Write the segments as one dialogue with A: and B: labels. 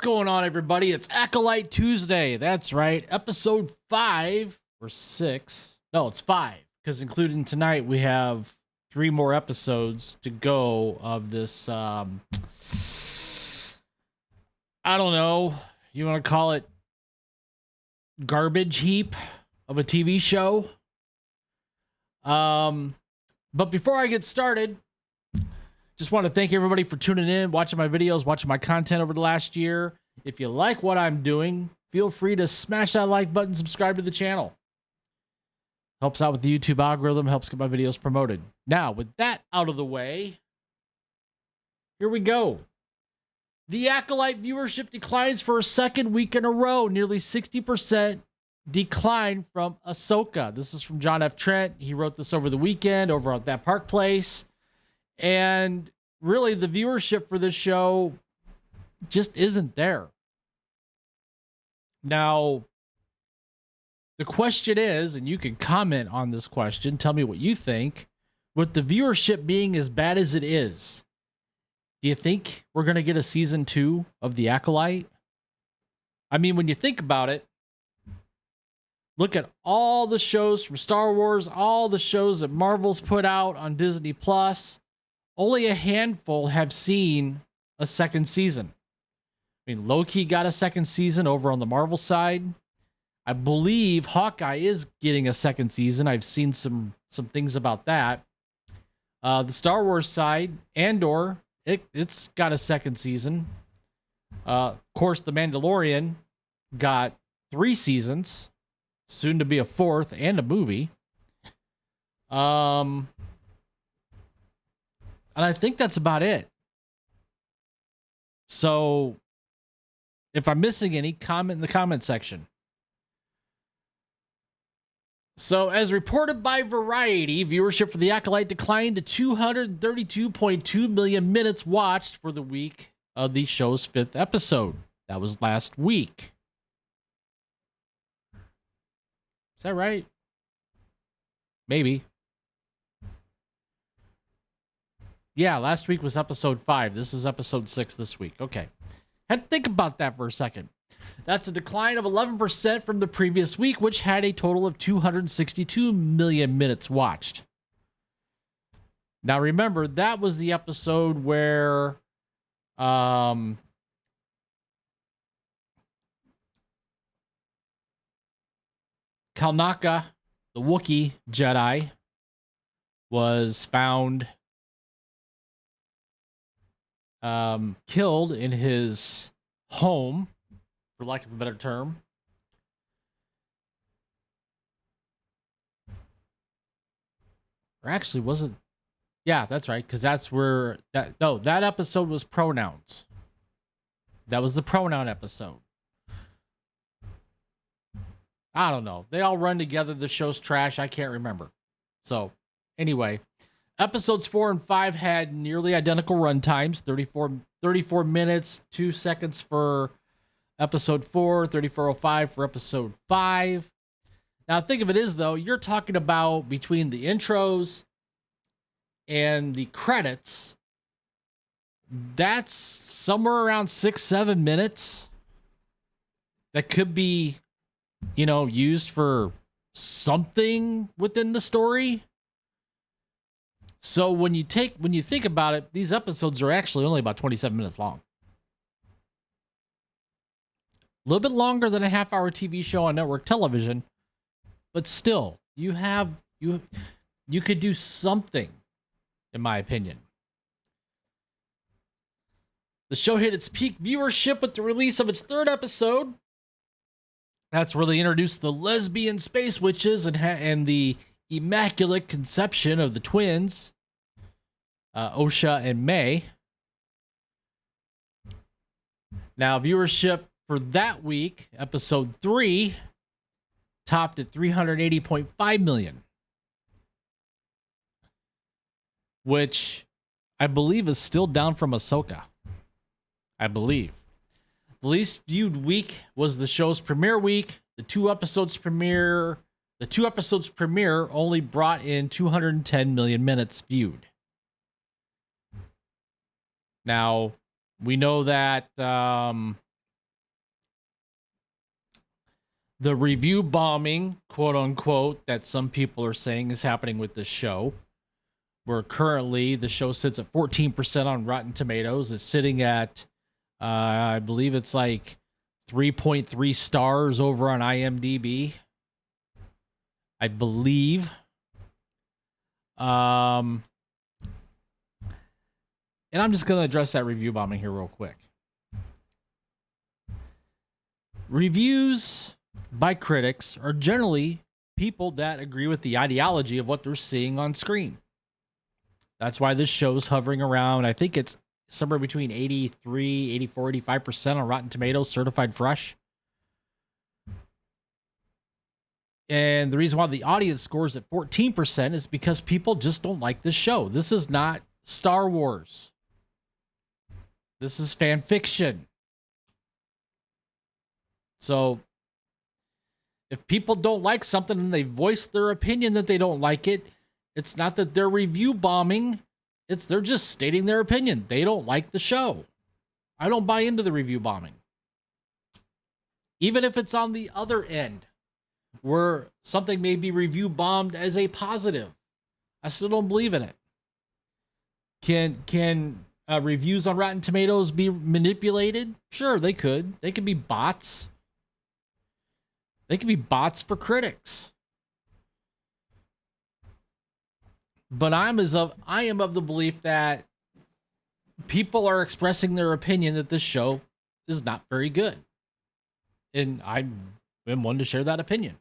A: going on, everybody? It's Acolyte Tuesday. That's right. Episode 5 or 6. No, it's 5. Because including tonight, we have 3 more episodes to go of this, I don't know. You want to call it garbage heap of a TV show? But before I get started, just want to thank everybody for tuning in, watching my videos, watching my content over the last year. If you like what I'm doing, feel free to smash that like button, subscribe to the channel. Helps out with the YouTube algorithm, helps get my videos promoted. Now, with that out of the way, here we go. The Acolyte viewership declines for a second week in a row, nearly 60% decline from Ahsoka. This is from John F. Trent. He wrote this over the weekend over at That Park Place. And really, the viewership for this show just isn't there. Now, the question is, and you can comment on this question, tell me what you think, with the viewership being as bad as it is, do you think we're going to get a season 2 of The Acolyte? I mean, when you think about it, look at all the shows from Star Wars, all the shows that Marvel's put out on Disney Plus. Only a handful have seen a second season. I mean, Loki got a second season over on the Marvel side. I believe Hawkeye is getting a second season. I've seen some things about that. The Star Wars side, Andor, it's got a second season. Of course, The Mandalorian got 3 seasons, soon to be a 4th, and a movie. And I think that's about it. So, if I'm missing any, comment in the comment section. So, as reported by Variety, viewership for The Acolyte declined to 232.2 million minutes watched for the week of the show's 5th episode. That was last week. Is that right? Maybe. Yeah, last week was episode 5. This is episode 6 this week. Okay. Had to think about that for a second. That's a decline of 11% from the previous week, which had a total of 262 million minutes watched. Now, remember, that was the episode where Kalnaka, the Wookiee Jedi, was found killed in his home, for lack of a better term. Or actually, wasn't. Yeah, that's right, because that's where that episode was pronouns. That was the pronoun episode. I don't know. They all run together. The show's trash. I can't remember. So, anyway. Episodes 4 and 5 had nearly identical run times, 34 minutes, 2 seconds for episode 4, 34:05 for episode 5. Now, think of it as though you're talking about between the intros and the credits, that's somewhere around 6-7 minutes that could be, used for something within the story. So when you think about it, these episodes are actually only about 27 minutes long. A little bit longer than a half-hour TV show on network television, but still, you could do something, in my opinion. The show hit its peak viewership with the release of its 3rd episode. That's where they introduced the lesbian space witches and the immaculate conception of the twins, Osha and May. Now, viewership for that week, episode 3, topped at 380.5 million, which I believe is still down from Ahsoka. I believe. The least viewed week was the show's premiere week. The two episodes premiere only brought in 210 million minutes viewed. Now, we know that the review bombing, quote unquote, that some people are saying is happening with this show, where currently the show sits at 14% on Rotten Tomatoes. It's sitting at, I believe it's like 3.3 stars over on IMDb. I believe. And I'm just going to address that review bombing here real quick. Reviews by critics are generally people that agree with the ideology of what they're seeing on screen. That's why this show's hovering around, I think it's somewhere between 83, 84, 85% on Rotten Tomatoes, certified fresh. And the reason why the audience scores at 14% is because people just don't like this show. This is not Star Wars. This is fan fiction. So if people don't like something and they voice their opinion that they don't like it, it's not that they're review bombing. They're just stating their opinion. They don't like the show. I don't buy into the review bombing. Even if it's on the other end, where something may be review bombed as a positive, I still don't believe in it. Can reviews on Rotten Tomatoes be manipulated? Sure, they could. They could be bots. They could be bots for critics. But I am of the belief that people are expressing their opinion that this show is not very good. And I am one to share that opinion.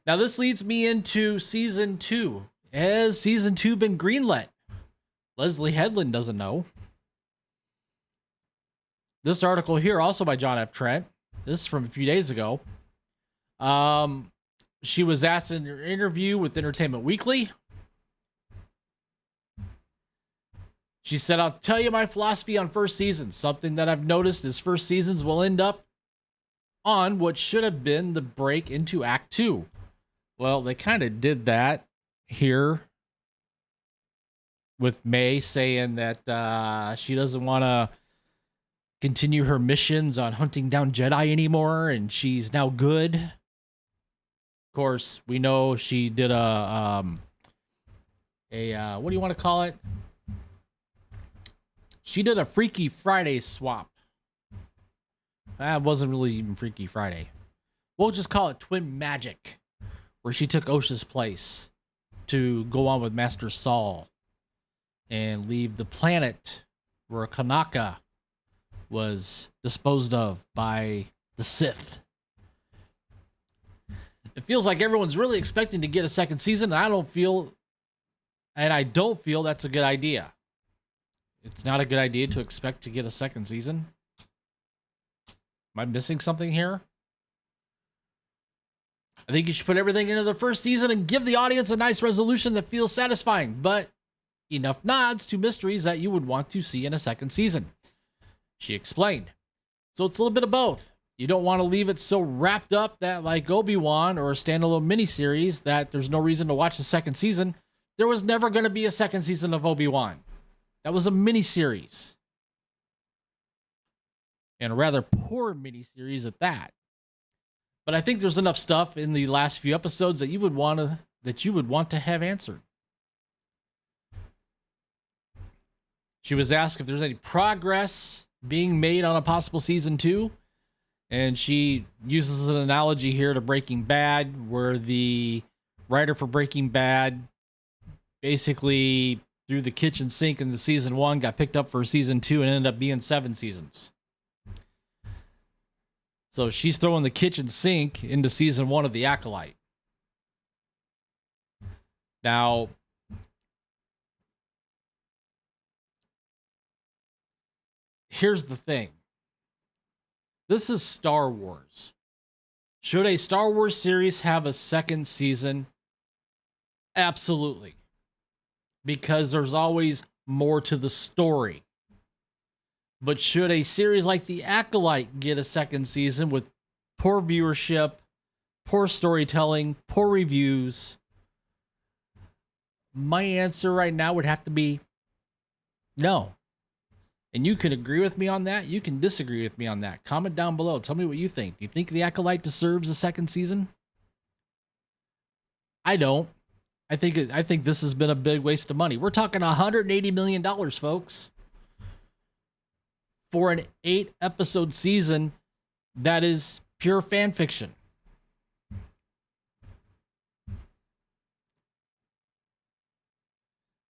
A: Now, this leads me into season 2. Has season 2 been greenlit? Leslie Headland doesn't know. This article here, also by John F. Trent, this is from a few days ago. She was asked in her interview with Entertainment Weekly. She said, "I'll tell you my philosophy on first seasons. Something that I've noticed is first seasons will end up on what should have been the break into Act 2. Well, they kind of did that here with May saying that she doesn't want to continue her missions on hunting down Jedi anymore, and she's now good. Of course, we know she did a what do you want to call it? She did a Freaky Friday swap. That wasn't really even Freaky Friday. We'll just call it Twin Magic, where she took Osha's place to go on with Master Saul and leave the planet where Kanaka was disposed of by the Sith. It feels like everyone's really expecting to get a second season, and I don't feel that's a good idea. It's not a good idea to expect to get a second season. Am I missing something here? I think you should put everything into the first season and give the audience a nice resolution that feels satisfying, but enough nods to mysteries that you would want to see in a second season," she explained. So it's a little bit of both. You don't want to leave it so wrapped up that, like Obi-Wan or a standalone miniseries, that there's no reason to watch the second season. There was never going to be a second season of Obi-Wan. That was a miniseries. And a rather poor miniseries at that. But I think there's enough stuff in the last few episodes that you would want to have answered. She was asked if there's any progress being made on a possible season 2. And she uses an analogy here to Breaking Bad, where the writer for Breaking Bad basically threw the kitchen sink into season 1, got picked up for season 2, and ended up being 7 seasons. So she's throwing the kitchen sink into season 1 of The Acolyte. Now, here's the thing. This is Star Wars. Should a Star Wars series have a second season? Absolutely. Because there's always more to the story. But should a series like The Acolyte get a second season with poor viewership, poor storytelling, poor reviews? My answer right now would have to be no. And you can agree with me on that. You can disagree with me on that. Comment down below. Tell me what you think. Do you think The Acolyte deserves a second season? I don't. I think this has been a big waste of money. We're talking $180 million, folks, for an 8-episode season that is pure fan fiction.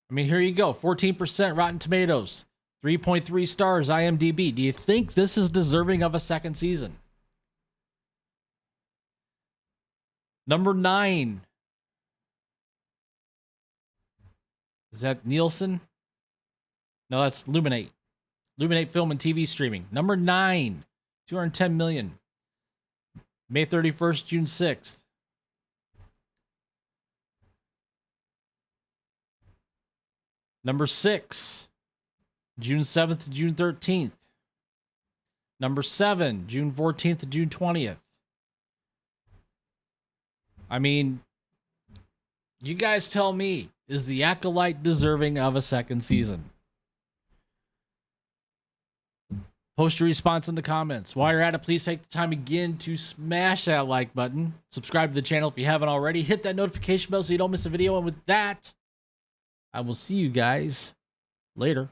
A: I mean, here you go. 14% Rotten Tomatoes, 3.3 stars IMDb. Do you think this is deserving of a second season? Number 9. Is that Nielsen? No, that's Luminate. Luminate Film and TV Streaming. Number 9, 210 million. May 31st, June 6th. Number 6, June 7th to June 13th. Number 7, June 14th to June 20th. I mean, you guys tell me, is The Acolyte deserving of a second season? Post your response in the comments. While you're at it, please take the time again to smash that like button. Subscribe to the channel if you haven't already. Hit that notification bell so you don't miss a video. And with that, I will see you guys later.